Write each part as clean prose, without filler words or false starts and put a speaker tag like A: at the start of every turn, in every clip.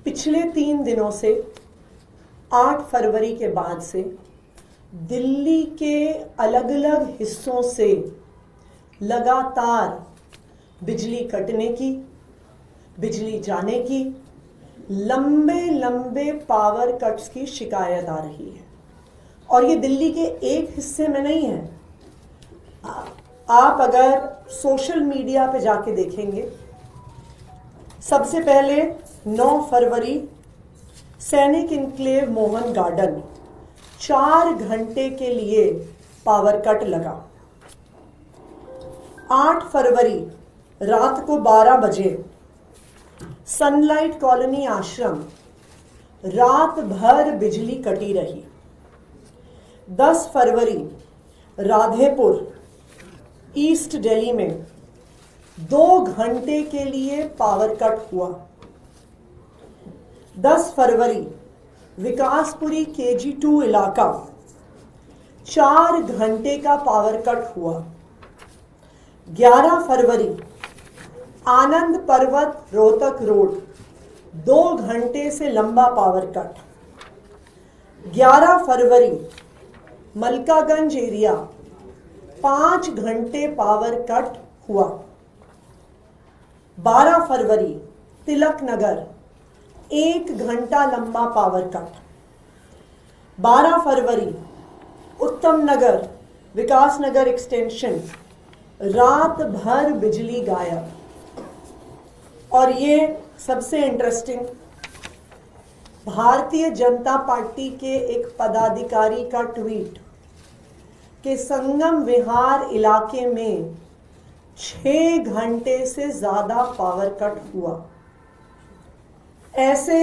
A: पिछले 3 दिनों से 8 फरवरी के बाद से दिल्ली के अलग अलग हिस्सों से लगातार बिजली कटने की, बिजली जाने की, लंबे लंबे पावर कट्स की शिकायत आ रही है। और ये दिल्ली के एक हिस्से में नहीं है। आप अगर सोशल मीडिया पे जाके देखेंगे, सबसे पहले 9 फरवरी सैनिक इनक्लेव मोहन गार्डन 4 घंटे के लिए पावर कट लगा। 8 फरवरी रात को 12 बजे सनलाइट कॉलोनी आश्रम रात भर बिजली कटी रही। 10 फरवरी राधेपुर ईस्ट दिल्ली में 2 घंटे के लिए पावर कट हुआ। 10 फरवरी विकासपुरी KG2 इलाका 4 घंटे का पावर कट हुआ। 11 फरवरी आनंद पर्वत रोहतक रोड 2 घंटे से लंबा पावर कट। 11 फरवरी मलकागंज एरिया 5 घंटे पावर कट हुआ। 12 फरवरी तिलक नगर 1 घंटा लंबा पावर कट। 12 फरवरी उत्तम नगर विकास नगर एक्सटेंशन रात भर बिजली गायब। और ये सबसे इंटरेस्टिंग, भारतीय जनता पार्टी के एक पदाधिकारी का ट्वीट कि संगम विहार इलाके में 6 घंटे से ज्यादा पावर कट हुआ। ऐसे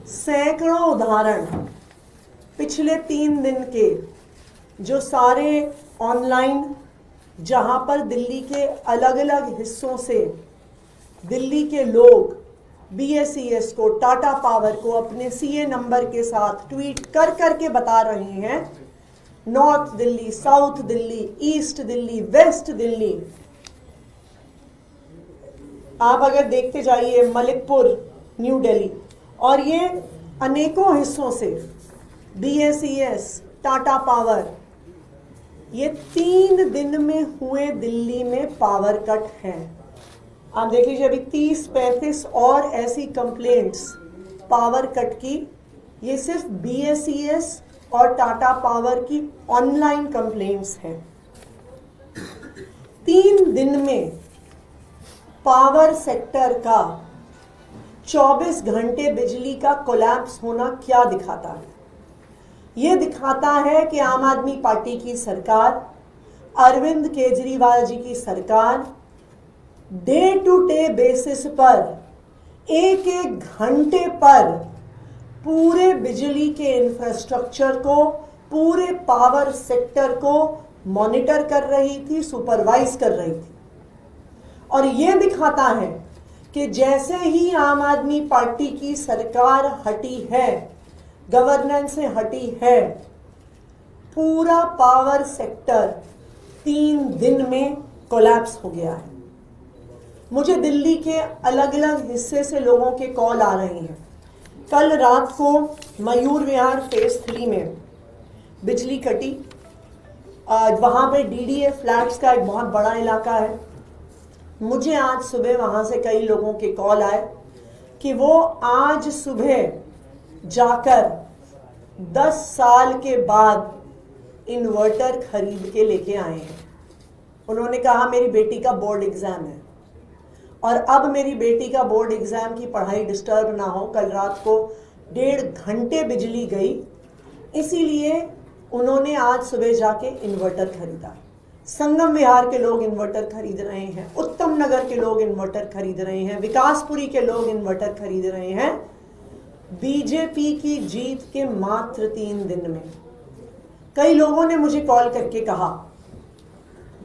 A: सैकड़ों उदाहरण पिछले 3 दिन के जो सारे ऑनलाइन, जहां पर दिल्ली के अलग अलग हिस्सों से दिल्ली के लोग BSES को, टाटा पावर को अपने CA नंबर के साथ ट्वीट कर करके बता रहे हैं, north Delhi, south Delhi, east Delhi, west Delhi. आप अगर देखते जाइए मलिकपुर, न्यू दिल्ली, और ये अनेकों हिस्सों से BSES, टाटा पावर, ये 3 दिन में हुए दिल्ली में पावर कट हैं। आप देख लीजिए, अभी 30-35 और ऐसी कंप्लेंट्स पावर कट की। ये सिर्फ BSES और टाटा पावर की ऑनलाइन कंप्लेंट्स हैं। 3 दिन में पावर सेक्टर का 24 घंटे बिजली का कोलैप्स होना क्या दिखाता है? ये दिखाता है कि आम आदमी पार्टी की सरकार, अरविंद केजरीवाल जी की सरकार डे टू डे बेसिस पर एक एक घंटे पर पूरे बिजली के इंफ्रास्ट्रक्चर को, पूरे पावर सेक्टर को मॉनिटर कर रही थी, सुपरवाइज कर रही थी। और यह दिखाता है कि जैसे ही आम आदमी पार्टी की सरकार हटी है, गवर्नेंस से हटी है, पूरा पावर सेक्टर 3 दिन में कोलैप्स हो गया है। मुझे दिल्ली के अलग अलग हिस्से से लोगों के कॉल आ रहे हैं। कल रात को मयूर विहार फेज 3 में बिजली कटी। वहाँ पे DDA फ्लैट्स का एक बहुत बड़ा इलाका है। मुझे आज सुबह वहाँ से कई लोगों के कॉल आए कि वो आज सुबह जाकर 10 साल के बाद इन्वर्टर खरीद के लेके आए हैं। उन्होंने कहा मेरी बेटी का बोर्ड एग्जाम है और अब मेरी बेटी का बोर्ड एग्जाम की पढ़ाई डिस्टर्ब ना हो, कल रात को 1.5 घंटे बिजली गई, इसीलिए उन्होंने आज सुबह जाके इन्वर्टर खरीदा। संगम विहार के लोग इन्वर्टर खरीद रहे हैं, उत्तम नगर के लोग इन्वर्टर खरीद रहे हैं, विकासपुरी के लोग इन्वर्टर खरीद रहे हैं। बीजेपी की जीत के मात्र 3 दिन में कई लोगों ने मुझे कॉल करके कहा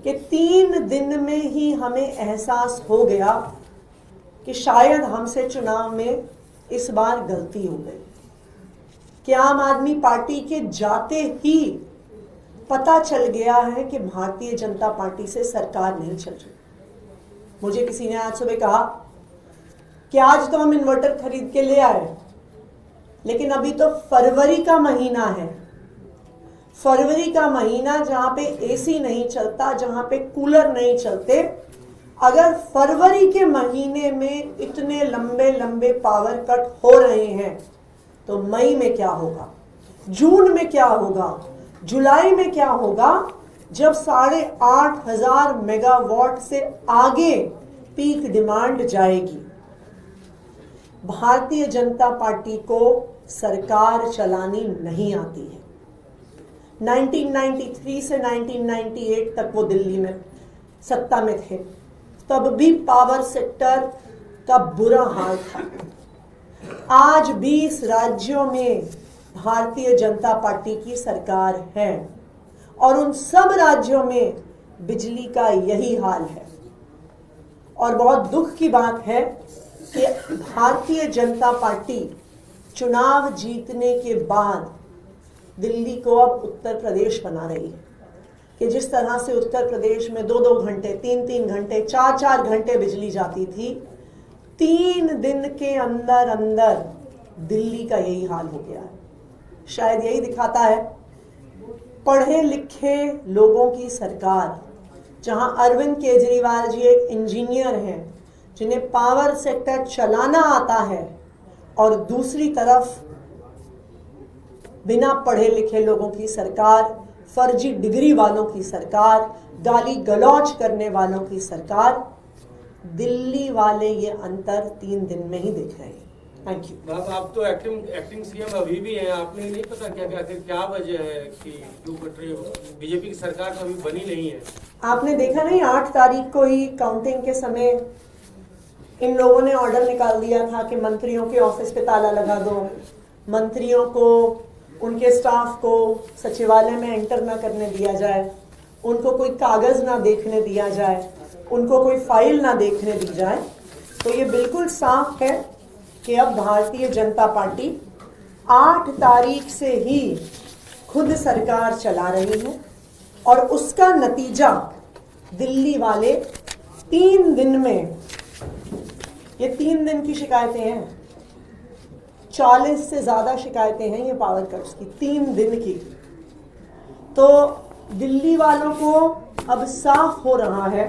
A: कि 3 दिन में ही हमें एहसास हो गया कि शायद हमसे चुनाव में इस बार गलती हो गई, कि आम आदमी पार्टी के जाते ही पता चल गया है कि भारतीय जनता पार्टी से सरकार नहीं चल रही। मुझे किसी ने आज सुबह कहा कि आज तो हम इन्वर्टर खरीद के ले आए, लेकिन अभी तो फरवरी का महीना है। फरवरी का महीना जहां पे एसी नहीं चलता, जहां पे कूलर नहीं चलते, अगर फरवरी के महीने में इतने लंबे लंबे पावर कट हो रहे हैं तो मई में क्या होगा, जून में क्या होगा, जुलाई में क्या होगा, जब 8,500 मेगावाट से आगे पीक डिमांड जाएगी। भारतीय जनता पार्टी को सरकार चलानी नहीं आती है। 1993 से 1998 तक वो दिल्ली में सत्ता में थे, तब भी पावर सेक्टर का बुरा हाल था। आज 20 राज्यों में भारतीय जनता पार्टी की सरकार है और उन सब राज्यों में बिजली का यही हाल है। और बहुत दुख की बात है कि भारतीय जनता पार्टी चुनाव जीतने के बाद दिल्ली को अब उत्तर प्रदेश बना रही है कि जिस तरह से उत्तर प्रदेश में 2-2 घंटे, 3-3 घंटे, 4-4 घंटे बिजली जाती थी, 3 दिन के अंदर अंदर दिल्ली का यही हाल हो गया है। शायद यही दिखाता है पढ़े लिखे लोगों की सरकार, जहां अरविंद केजरीवाल जी एक इंजीनियर हैं जिन्हें पावर सेक्टर चलाना आता है, और दूसरी तरफ बिना पढ़े लिखे लोगों की सरकार, फर्जी डिग्री वालों की सरकार, गाली गलौज करने वालों की सरकार। दिल्ली वाले ये अंतर 3 दिन में ही देख रहे हैं। Thank you.
B: आप तो एक्टिंग सीएम अभी भी हैं, आपने नहीं पता क्या वजह है कि क्यों कट रही हो? बीजेपी की सरकार तो अभी बनी नहीं है।
A: आपने देखा नहीं, 8 तारीख को ही काउंटिंग के समय इन लोगों ने ऑर्डर निकाल दिया था कि मंत्रियों के ऑफिस पे ताला लगा दो, मंत्रियों को, उनके स्टाफ को सचिवालय में एंटर ना करने दिया जाए, उनको कोई कागज ना देखने दिया जाए, उनको कोई फाइल ना देखने दी जाए। तो ये बिल्कुल साफ है कि अब भारतीय जनता पार्टी 8 तारीख से ही खुद सरकार चला रही है और उसका नतीजा दिल्ली वाले 3 दिन में, ये 3 दिन की शिकायतें हैं, 40 से ज्यादा शिकायतें हैं ये पावर कट्स की 3 दिन की। तो दिल्ली वालों को अब साफ हो रहा है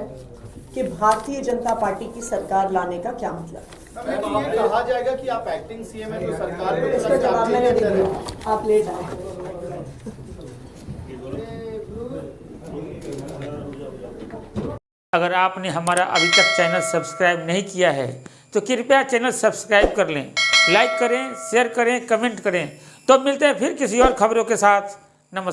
A: कि भारतीय जनता पार्टी की सरकार लाने का क्या मतलब है।
C: ये कहा जाएगा कि आप एक्टिंग सीएम है तो सरकार में
A: इसका जवाब मैंने दे दिया, आप ले जाए।
D: अगर आपने हमारा अभी तक चैनल सब्सक्राइब नहीं किया है तो कृपया चैनल सब्सक्राइब कर लें, लाइक करें, शेयर करें, कमेंट करें। तो मिलते हैं फिर किसी और खबरों के साथ। नमस्कार।